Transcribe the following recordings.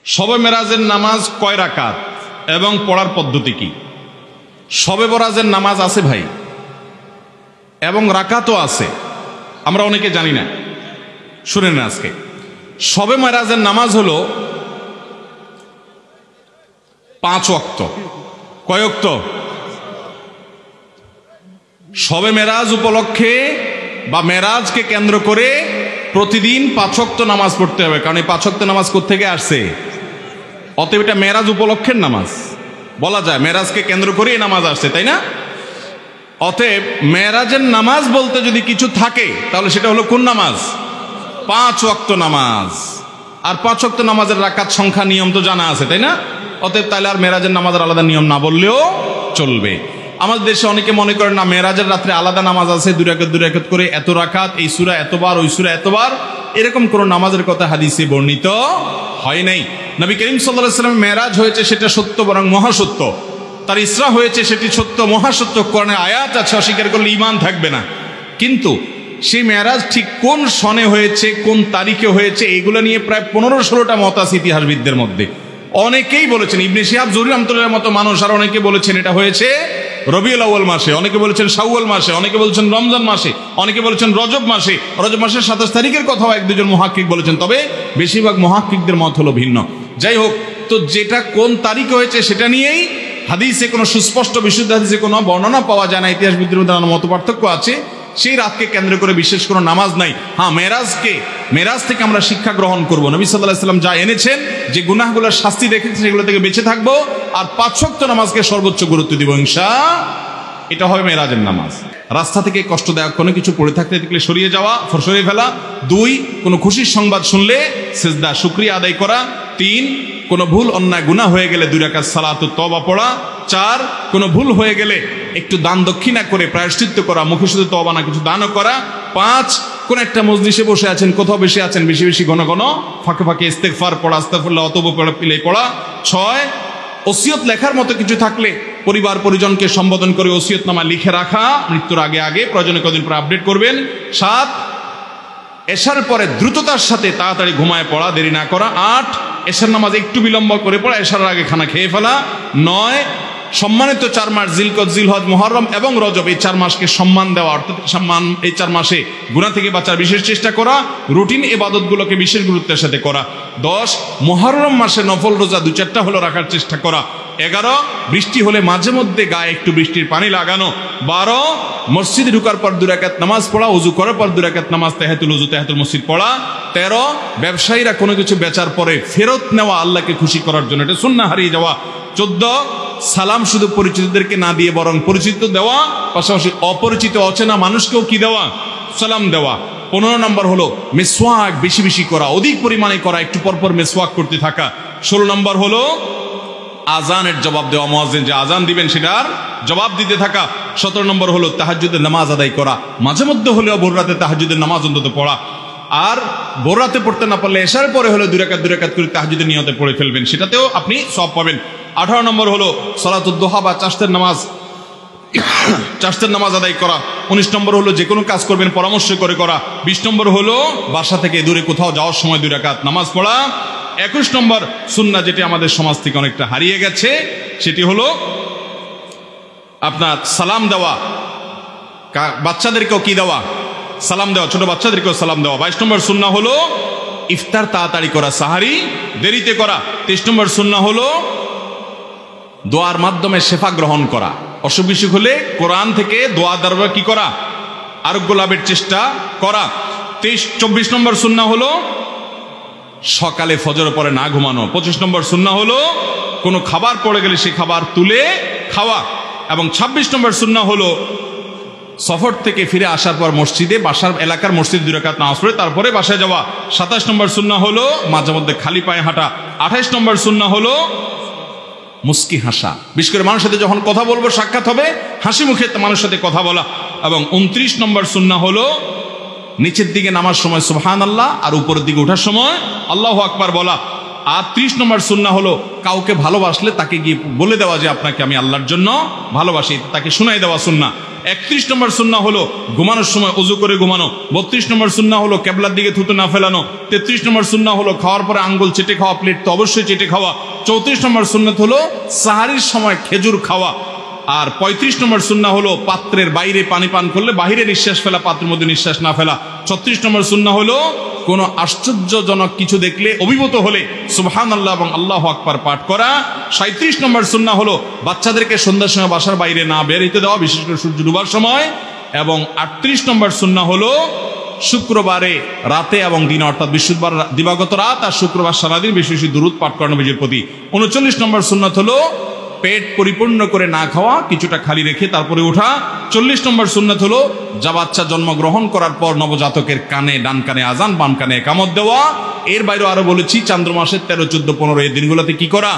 শবে মেরাজের নামাজ কয় রাকাত এবং পড়ার পদ্ধতি কি? শবে বরাজের নামাজ আছে ভাই, এবং রাকাতও আছে, আমরা অনেকে জানি না। শুনেন না, আজকে শবে মেরাজের নামাজ হলো 5 ওয়াক্ত। কয় ওয়াক্ত? শবে মেরাজ উপলক্ষে বা মেরাজকে কেন্দ্র করে প্রতিদিন 5 ওয়াক্ত নামাজ পড়তে হবে, কারণ এই 5 ওয়াক্ত নামাজ কোত্থেকে আসছে? অতএব এটা মেরাজ উপলক্ষের নামাজ বলা যায়, মেরাজকে কেন্দ্র করে এই নামাজ আসছে, তাই না? অতএব মেরাজের নামাজ বলতে যদি কিছু থাকে তাহলে সেটা হলো কোন নামাজ? 5 ওয়াক্ত নামাজ। আর 5 ওয়াক্ত নামাজের রাকাত সংখ্যা নিয়ম তো জানা আছে, তাই না? অতএব তাহলে আর মেরাজের নামাজের আলাদা নিয়ম না বললেও চলবে। আমাদের দেশে অনেকে মনে করেন না, মেরাজের রাত্রে আলাদা নামাজ আছে, 2 রাকাত 2 রাকাত করে এত রাকাত, এই সূরা এতবার, ওই সূরা এতবার, এরকম কোন নামাজের কথা হাদিসে বর্ণিত হয় নাই। নবী করিম সাল্লাল্লাহু আলাইহি ওয়াসাল্লাম মেরাজ হয়েছে সেটা সত্য, বরং মহাসত্য। তার ইসরা হয়েছে সেটি সত্য, মহাসত্য। কোরআনে আয়াত আছে, অস্বীকার করলে ঈমান থাকবে না। কিন্তু সেই মেরাজ ঠিক কোন সনে হয়েছে, কোন তারিখে হয়েছে, এগুলো নিয়ে প্রায় 15-16টা মত আছে ইতিহাসবিদদের মধ্যে। অনেকেই বলেছেন, ইবনে শিহাব জুহরি রাহমাতুল্লাহর মতো মানুষ, আর অনেকে বলেছেন এটা হয়েছে রবিউল আউয়াল মাসে, অনেকে বলেছেন শাওয়াল মাসে, অনেকে বলেছেন রমজান মাসে, অনেকে বলেছেন রজব মাসে। রজব মাসের 27 তারিখের কথাও 1-2 জন মুহাক্কিক বলেছেন, তবে বেশিরভাগ মুহাক্কিকদের মত হলো ভিন্ন। যাই হোক, তো যেটা কোন তারিখে হয়েছে সেটা নিয়েই হাদিসে কোনো সুস্পষ্ট বিশুদ্ধ হাদিসে কোনো বর্ণনা পাওয়া যায় না। ইতিহাসবিদদের মধ্যে নানা মত পার্থক্য আছে। সেই রাতকে কেন্দ্র করে বিশেষ কোনো নামাজ নাই। হ্যাঁ, মেরাজ থেকে আমরা শিক্ষা গ্রহণ করব। নবী সাল্লাল্লাহু আলাইহি ওয়াসাল্লাম যা এনেছেন, যে গুনাহগুলোর শাস্তি দেখেছেন, সেগুলো থেকে বেঁচে থাকবো, আর 5 ওয়াক্ত নামাজকে সর্বোচ্চ গুরুত্ব দিব ইনশাআল্লাহ। এটা হবে মেরাজের নামাজ। রাস্তা থেকে কষ্টদায়ক কোনো কিছু পড়ে থাকতে দেখলে সরিয়ে যাওয়া, সরিয়ে ফেলা। 2, কোনো খুশির সংবাদ শুনলে সিজদা শুকরিয়া আদায় করা। 3, কোনো ভুল অন্যায় গুনাহ হয়ে গেলে 2 রাকাত সালাতুত তওবা পড়া। 4, কোনো ভুল হয়ে গেলে একটু দান দক্ষিণা করে প্রায়শ্চিত্ত করা, মুখে শুধু তওবা না, কিছু দানও করা। 5, কোন একটা মজলিসে বসে আছেন, কোথাও বেশি আছেন, বেশি বেশি ঘন ঘন ফাঁকে ফাঁকে ইস্তেগফার পড়া, আস্তাগফিরুল্লাহ অতব পড়া। 6, ওসিয়ত লেখার মতো কিছু থাকলে পরিবার পরিজনকে সম্বোধন করে ওসিয়তনামা লিখে রাখা, মৃত্যুর আগে আগে, প্রয়োজনে কদিন পর আপডেট করবেন। 7, এশার পরে দ্রুততার সাথে তাড়াতাড়ি ঘুমায় পড়া, দেরি না করা। 8, এশার নামাজ একটু বিলম্ব করে পড়া, এশার আগে খানা খেয়ে ফেলা। 9, সম্মানিত 4 মাস জিলকদ, জিলহজ, মুহররম এবং রজব, এই 4 মাসকে সম্মান দেওয়া, অর্থাৎ সম্মান, এই 4 মাসে গুনাহ থেকে বাঁচার বিশেষ চেষ্টা করা, রুটিন ইবাদতগুলোকে বিশেষ গুরুত্বের সাথে করা। 10, মুহররম মাসে নফল রোজা 2-4টা হলো রাখার চেষ্টা করা। 11, বৃষ্টি হলে মাঝে মধ্যে গায়ে একটু বৃষ্টির পানি লাগানো। 12, মসজিদে ঢুকার পর 2 রাকাত নামাজ পড়া, ওযু করার পর 2 রাকাত নামাজ, তাহিয়াতুল ওযু, তাহিয়াতুল মসজিদ পড়া। 13, ব্যবসায়ীরা কোনো কিছু বেচার পরে ফেরত নেওয়া, আল্লাহকে খুশি করার জন্য, এটা সুন্নাহ হারিয়ে যাওয়া। 14, সালাম শুধু পরিচিতদেরকে না দিয়ে বরং পরিচিত দেওয়া, পাশাপাশি অপরিচিত অচেনা মানুষকেও কি দেওয়া? সালাম দেওয়া। 15 নম্বর হলো মিসওয়াক বেশি বেশি করা, অধিক পরিমাণে করা, একটু পরপর মিসওয়াক করতে থাকা। 16 নম্বর হলো আজানের জবাব দেওয়া, মুয়াজ্জিন যে আজান দিবেন সেটার জবাব দিতে থাকা। 17 নম্বর হলো তাহাজ্জুদের নামাজ আদায় করা, মাঝে মধ্যে হলেও ভোর রাতে তাহাজ্জুদের নামাজ অন্তত পড়া। আর ভোর রাতে পড়তে না পারলে এশার পরে হলো 2 রাকাত 2 রাকাত করে তাহাজ্জুদের নিয়তে পড়ে ফেলবেন, সেটাতেও আপনি সওয়াব পাবেন। 18 নম্বর হলো সালাতুদ দুহা বা চাশতের নামাজ আদায় করা। 19 নম্বর হলো যে কোনো কাজ করবেন পরামর্শ করে করা। 20 নম্বর হলো বাসা থেকে দূরে কোথাও যাওয়ার সময় 2 রাকাত নামাজ পড়া। 21 নম্বর সুন্নাহ, যেটি আমাদের সমাজ থেকে অনেকটা হারিয়ে গেছে, সেটি হলো আপনার সালাম দেওয়া, বাচ্চাদেরকেও কি দেওয়া? সালাম দেওয়া, ছোট বাচ্চাদেরকেও সালাম দেওয়া। 22 নম্বর সুন্নাহ হলো ইফতার তাড়াতাড়ি করা, সাহারি দেরিতে করা। 23 নম্বর সুন্নাহ হলো দোয়ার মাধ্যমে শেফা গ্রহণ করা, অসুখ বিসুখ হলে কোরআন থেকে দোয়া দ্বারা কি করা? আরোগ্য লাভের চেষ্টা করা। 24 নম্বর সুন্নাহ হলো সকালে ফজর পরে না ঘুমানো। 25 নম্বর সুন্নাহ হলো কোনো খাবার পড়ে গেলে সে খাবার তুলে খাওয়া। এবং 26 নম্বর সুন্নাহ হলো সফর থেকে ফিরে আসার পর মসজিদে, বাসার এলাকার মসজিদে 2 রাকাত নামাজ পড়ে তারপরে বাসায় যাওয়া। 27 নম্বর সুন্নাহ হলো মাঝে মধ্যে খালি পায়ে হাঁটা। 28 নম্বর সুন্নাহ হলো মুস্কি হাসা, বিশেষ করে মানুষের সাথে যখন কথা বলবো, সাক্ষাৎ হবে, হাসি মুখে মানুষের সাথে কথা বলা। এবং 29 নম্বর সুন্নাহ হলো নিচের দিকে নামার সময় সুবহানাল্লাহ আর উপরের দিকে ওঠার সময় আল্লাহু আকবার বলা। আর 30 নম্বর সুন্নাহ হলো কাউকে ভালোবাসলে তাকে গিয়ে বলে দেওয়া যে আপনাকে আমি আল্লাহর জন্য ভালোবাসি, তাকে শোনাই দেওয়া সুন্নাহ। 31 নম্বর সুন্নাহ হলো ঘুমানোর সময় ওযু করে ঘুমানো। 32 নম্বর সুন্নাহ হলো কিবলার দিকে থুতু না ফেলানো। 33 নম্বর সুন্নাহ হলো খাওয়ার পরে আঙ্গুল চেটে খাওয়া, প্লেট তো অবশ্যই চেটে খাওয়া। 34 নম্বর সুন্নাত হলো সাহারির সময় খেজুর খাওয়া। আর 35 নম্বর সুন্নাহ হলো পাত্রের বাইরে পানি পান করলে বাহিরে নিঃশ্বাস ফেলা, পাত্রের মধ্যে নিঃশ্বাস না ফেলা। 36 নম্বর সুন্নাহ হলো কোনো আশ্চর্যজনক কিছু দেখলে অভিভূত হলে সুবহানাল্লাহ এবং আল্লাহু আকবার পাঠ করা। 37 নম্বর সুন্নাহ হলো বাচ্চাদেরকে সন্ধ্যার সময় বাসার বাইরে না বের হতে দেওয়া, বিশেষ করে সূর্য ডুবার সময়। এবং 38 নম্বর সুন্নাহ হলো শুক্রবারে রাতে এবং দিনে, অর্থাৎ বৃহস্পতিবার দিবাগত রাত আর শুক্রবার সারাদিন বেশি বেশি দুরূদ পাঠ করা নবীজির প্রতি। 39 নম্বর সুন্নাত হলো পেট পরিপূর্ণ করে না খাওয়া, কিছুটা খালি রেখে তারপরে ওঠা। 40 নম্বর সুন্নাত হলো যা বাচ্চা জন্মগ্রহণ করার পর নবজাতকের কানে, ডান কানে আজান, বাম কানে একামত দেওয়া। এর বাইরে আরো বলেছি চন্দ্র মাসের 13, 14, 15 এই দিনগুলোতে কি করা,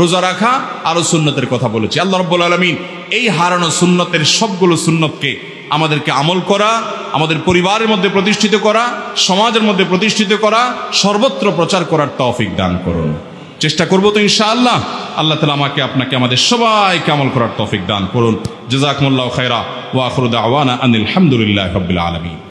রোজা রাখা, আরো সুন্নতের কথা বলেছি। আল্লাহ রাব্বুল আলামিন এই হারানো সুন্নতের সবগুলো সুন্নতকে আমাদেরকে আমল করা, আমাদের পরিবারের মধ্যে প্রতিষ্ঠিত করা, সমাজের মধ্যে প্রতিষ্ঠিত করা, সর্বত্র প্রচার করার তৌফিক দান করুন। চেষ্টা করবো তো ইনশাআল্লাহ। আল্লাহ তাআলা আমাকে আপনাকে আমাদের সবাইকে আমল করার তৌফিক দান করুন। জাযাকুমুল্লাহু খায়রা ওয়া আখিরু দাওয়ানা আনিল হামদুলিল্লাহি রাব্বিল আলামিন।